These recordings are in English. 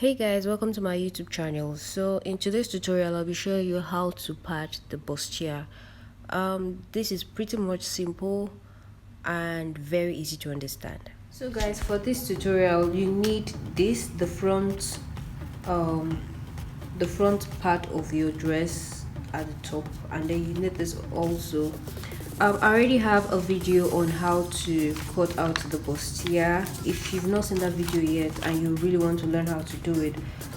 Hey guys, welcome to my YouTube channel. So in today's tutorial I'll be showing you how to pad the bustier. This is pretty much simple and very easy to understand. So guys, for this tutorial you need this, um the front part of your dress at the top, and then you need this also. I already have a video on how to cut out the bustier. If you've not seen that video yet and you really want to learn how to do it,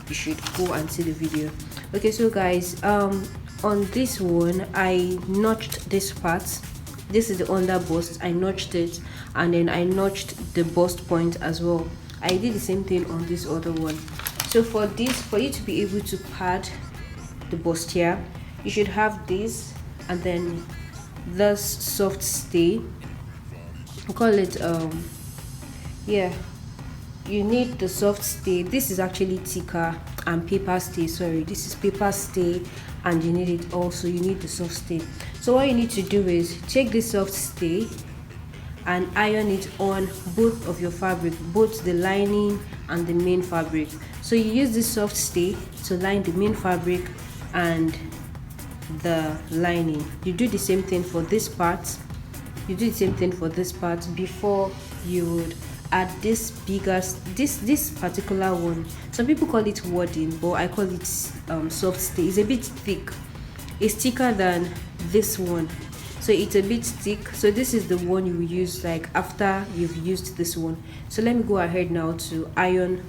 you should go and see the video. Okay, so guys, on this one I notched this part. This is the under bust. I notched it, and then I notched the bust point as well. I did the same thing on this other one. So for this, for you to be able to pad the bustier, you should have this, and then this soft stay. We call it yeah, you need the soft stay. This is actually thicker, and paper stay, sorry, this is paper stay, and you need it also, you need the soft stay. So what you need to do is take this soft stay and iron it on both of your fabric, both the lining and the main fabric. So you use this soft stay to line the main fabric and the lining. You do the same thing for this part. You do the same thing for this part before you would add this bigger, this particular one. Some people call it wadding, but I call it soft stay. It's a bit thick. It's thicker than this one, so it's a bit thick. So this is the one you will use like after you've used this one. So let me go ahead now to iron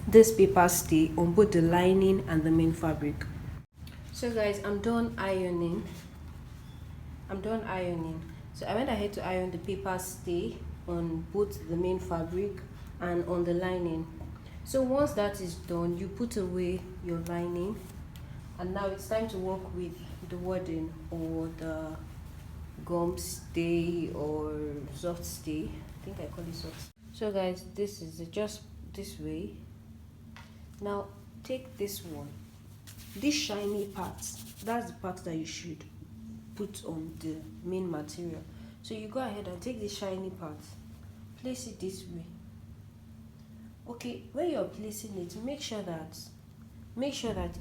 this paper stay on both the lining and the main fabric. So guys, I'm done ironing. So I went ahead to iron the paper stay on both the main fabric and on the lining. So once that is done, you put away your lining, and now it's time to work with the wadding or the gum stay or soft stay. I think I call it soft. So guys, this is just this way. Now take this one, this shiny part, that's the part that you should put on the main material. So you go ahead and take this shiny part, place it this way. Okay, when you're placing it, make sure that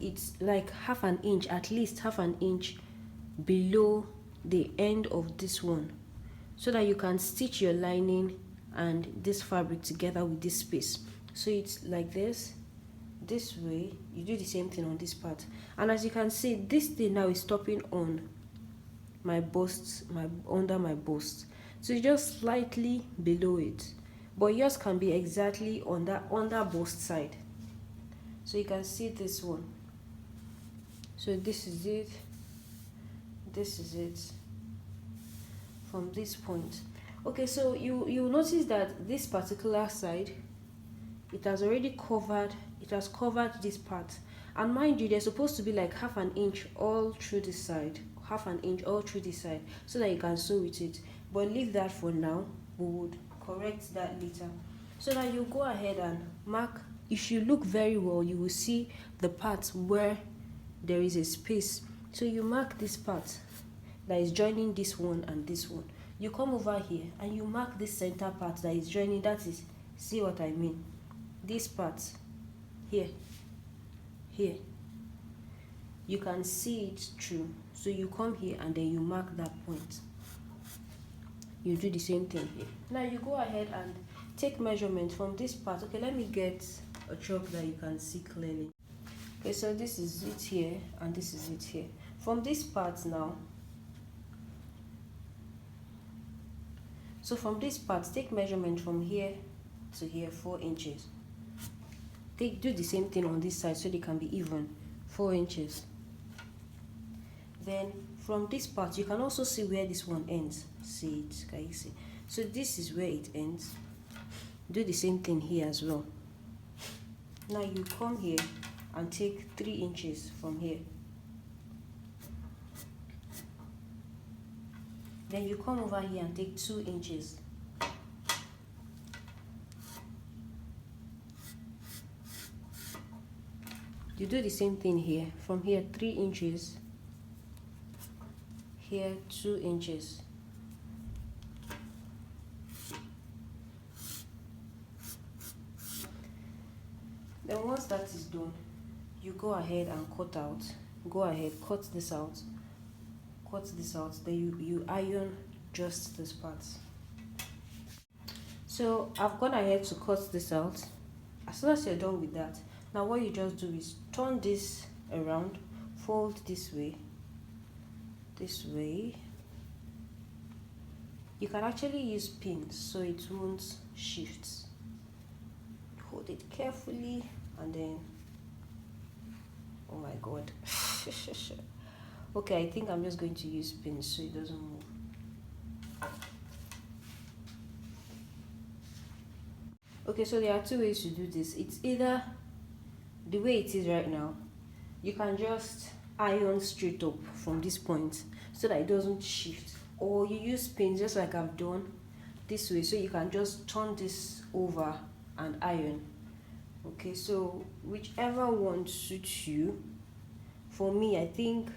it's like half an inch, at least half an inch below the end of this one, so that you can stitch your lining and this fabric together with this space. So it's like this way. You do the same thing on this part, and as you can see, this thing now is stopping on my bust, under my bust, so it's just slightly below it, but yours can be exactly on that under bust side. So you can see this one. So this is it from this point. Okay, so you notice that this particular side, it has covered this part, and mind you, there's supposed to be like half an inch all through this side, so that you can sew with it. But leave that for now, we would correct that later. So that you go ahead and mark. If you look very well, you will see the part where there is a space. So you mark this part that is joining this one and this one. You come over here and you mark this center part that is joining, that is, see what I mean, this part here, you can see it through. So you come here and then you mark that point. You do the same thing here. Now you go ahead and take measurement from this part. Okay, let me get a chalk that you can see clearly. Okay, so this is it here and this is it here. From this part now, so from this part, take measurement from here to here, 4 inches. Do the same thing on this side so they can be even, 4 inches. Then from this part, you can also see where this one ends. See it, can you see? So this is where it ends. Do the same thing here as well. Now you come here and take 3 inches from here. Then you come over here and take 2 inches. You do the same thing here. From here, 3 inches. Here, 2 inches. Then once that is done, you go ahead and cut out. Go ahead, cut this out. Cut this out. Then you iron just this part. So I've gone ahead to cut this out. As soon as you're done with that, now what you just do is turn this around, fold this way. You can actually use pins so it won't shift. Hold it carefully and then, oh my god. Okay, I think I'm just going to use pins so it doesn't move. Okay, so there are two ways to do this. It's either the way it is right now, you can just iron straight up from this point so that it doesn't shift, or you use pins just like I've done this way, so you can just turn this over and iron. Okay, so whichever one suits you. For me, I think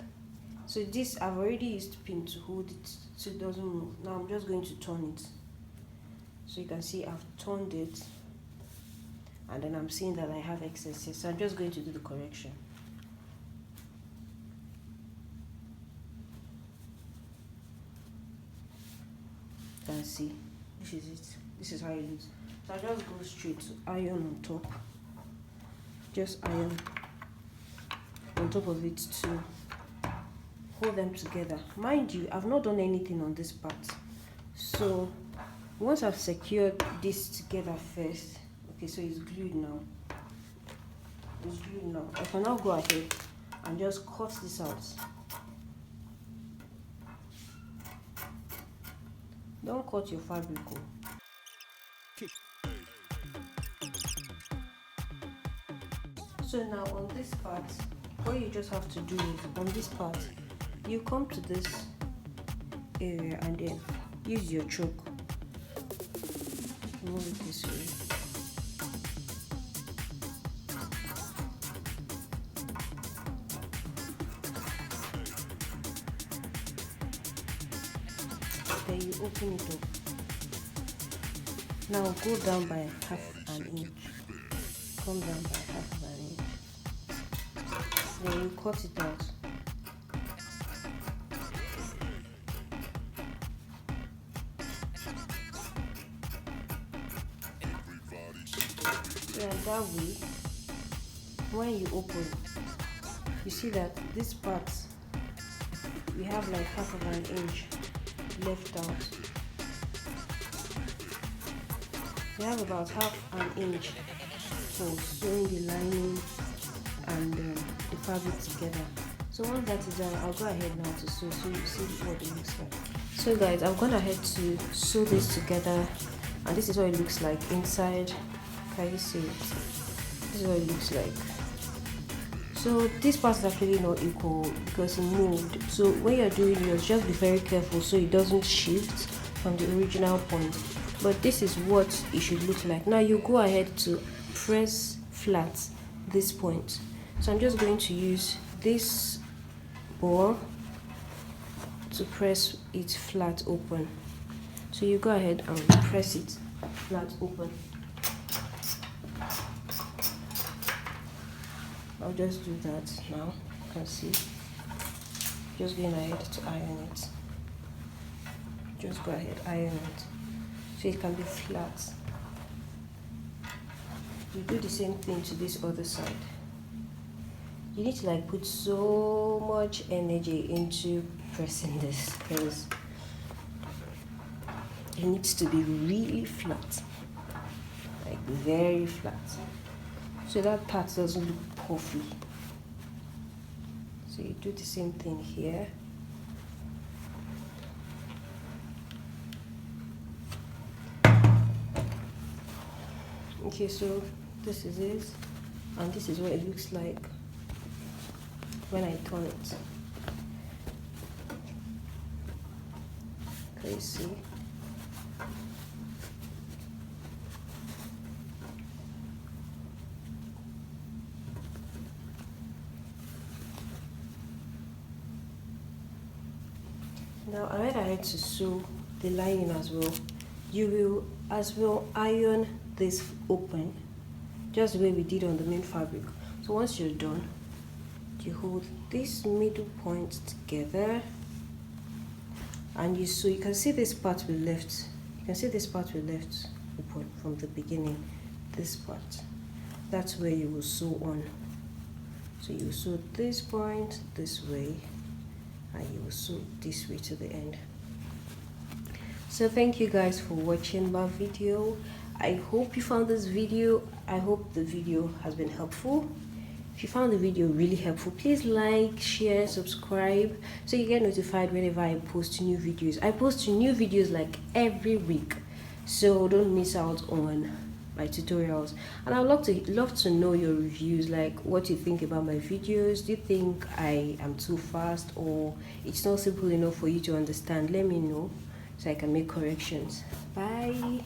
so. This, I've already used pin to hold it so it doesn't move. Now I'm just going to turn it, so you can see I've turned it, and then I'm seeing that I have excess here, so I'm just going to do the correction. You can see this is it. This is how it looks. So I just go straight to iron on top. Just iron on top of it to hold them together. Mind you, I've not done anything on this part. So once I've secured this together first, okay, so it's glued now. It's glued now. I can now go ahead and just cut this out. Don't cut your fabric. So now on this part, what you just have to do is, on this part, you come to this area and then use your choke. Move it this way. Then you open it up. Now go down by half an inch. Come down by half an inch. Then you cut it out. So that way, when you open, you see that this part, we have like half of an inch left out. We have about half an inch for sewing the lining and the fabric together. So once that is done, I'll go ahead now to sew, so you see what it looks like. So guys, I've gone ahead to sew this together, and this is what it looks like inside. Can you see it? This is what it looks like. So this part is actually not equal because it moved. So when you're doing yours, just be very careful so it doesn't shift from the original point. But this is what it should look like. Now you go ahead to press flat this point. So I'm just going to use this ball to press it flat open. So you go ahead and press it flat open. I'll just do that now. You can see. Just going ahead to iron it. Just go ahead, iron it. So it can be flat. You do the same thing to this other side. You need to like put so much energy into pressing this because it needs to be really flat, like very flat, so that part doesn't look puffy. So you do the same thing here. Okay, so this is it, and this is what it looks like when I turn it. Can you see? Now I went ahead to sew the lining as well. You will as well iron this open just the way we did on the main fabric. So once you're done, you hold this middle point together, and you can see this part we left. You can see this part we left from the beginning. This part, that's where you will sew on. So you sew this point this way, and you will sew this way to the end. So thank you guys for watching my video. I hope you found this video. I hope the video has been helpful. If you found the video really helpful, please like, share, subscribe so you get notified whenever I post new videos. I post new videos like every week, so don't miss out on my tutorials. And I'd love to know your reviews, like what you think about my videos. Do you think I am too fast, or it's not simple enough for you to understand? Let me know so I can make corrections. Bye.